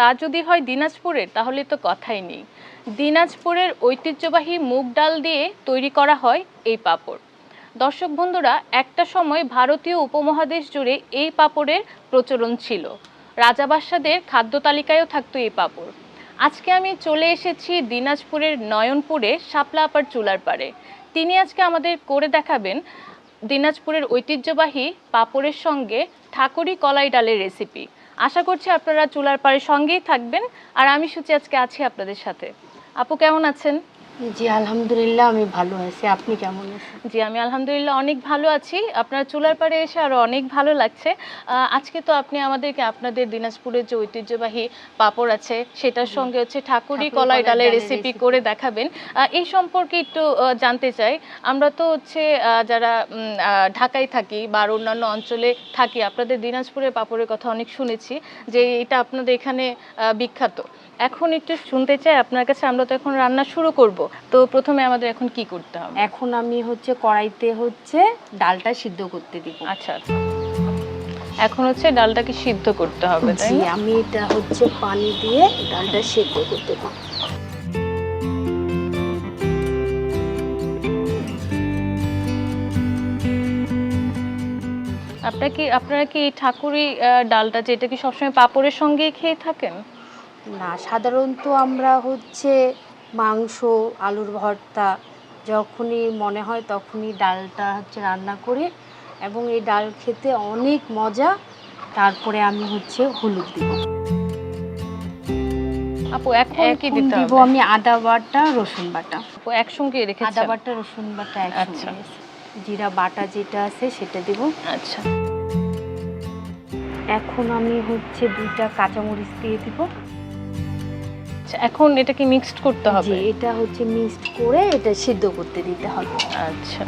তা যদি হয় দিনাজপুরের, তাহলে তো কথাই নেই। দিনাজপুরের ঐতিহ্যবাহী মুগ ডাল দিয়ে তৈরি করা হয় এই পাঁপড়। দর্শক বন্ধুরা, একটা সময় ভারতীয় উপমহাদেশ জুড়ে এই পাঁপড়ের প্রচলন ছিল। রাজা বাদশাদের খাদ্য তালিকায়ও থাকতো এই পাঁপড়। আজকে আমি চলে এসেছি দিনাজপুরের নয়নপুরে শাপলা আপার চুলার পাড়ে। তিনি আজকে আমাদের করে দেখাবেন দিনাজপুরের ঐতিহ্যবাহী পাঁপড়ের সঙ্গে ঠাকুরি কলাই ডালের রেসিপি। আশা করছি আপনারা চুলার পাড়ের সঙ্গেই থাকবেন। আর আমি সুচি আজকে আছি আপনাদের সাথে। আপু কেমন আছেন? জি আলহামদুলিল্লাহ, আমি ভালো আছি। আপনি কেমন আছেন? জি আমি আলহামদুলিল্লাহ অনেক ভালো আছি। আপনার চুলার পাড়ে এসে আরও অনেক ভালো লাগছে। আজকে তো আপনি আমাদেরকে আপনাদের দিনাজপুরের যে ঐতিহ্যবাহী পাঁপড় আছে সেটার সঙ্গে হচ্ছে ঠাকুরি কলাই ডালের রেসিপি করে দেখাবেন। এই সম্পর্কে একটু জানতে চাই। আমরা তো হচ্ছে যারা ঢাকায় থাকি বা অন্যান্য অঞ্চলে থাকি, আপনাদের দিনাজপুরের পাঁপড়ের কথা অনেক শুনেছি যে এটা আপনাদের এখানে বিখ্যাত। এখন একটু শুনতে চাই আপনার কাছে। আমরা তো এখন রান্না শুরু করব, তো প্রথমে আমাদের এখন কি করতে হবে? এখন আমি কড়াইতে ডালটা সিদ্ধ করতে দিব। আচ্ছা আচ্ছা, এখন হচ্ছে ডালটাকে সিদ্ধ করতে হবে, তাই জি, না? আমি এটা পানি দিয়ে ডালটা সিদ্ধ করতে দিব। আপনারা কি এই ঠাকুরি ডালটা, যেটা কি সবসময় পাঁপড়ের সঙ্গেই খেয়ে থাকেন? না, সাধারণত আমরা মাংস, আলুর ভর্তা যখনই মনে হয় তখনই ডালটা রান্না করি, এবং এই ডাল খেতে অনেক মজা। তারপরে আমি হলুদ দিব। আপু এখন কি দিতে দিব হবে? আমি আদা বাটা, রসুন বাটা। আপু একসঙ্গে রেখেছেন? আদা বাটা, রসুন বাটা একসঙ্গে। আচ্ছা। জিরা বাটা যেটা আছে সেটা দিব। আচ্ছা, এখন আমি 2টা কাঁচামরিচ দিয়ে দিব। আচ্ছা, এখন এটা কি মিক্সড করতে হবে? জি, এটা মিক্সড করে এটা সিদ্ধ করতে দিতে হবে। আচ্ছা।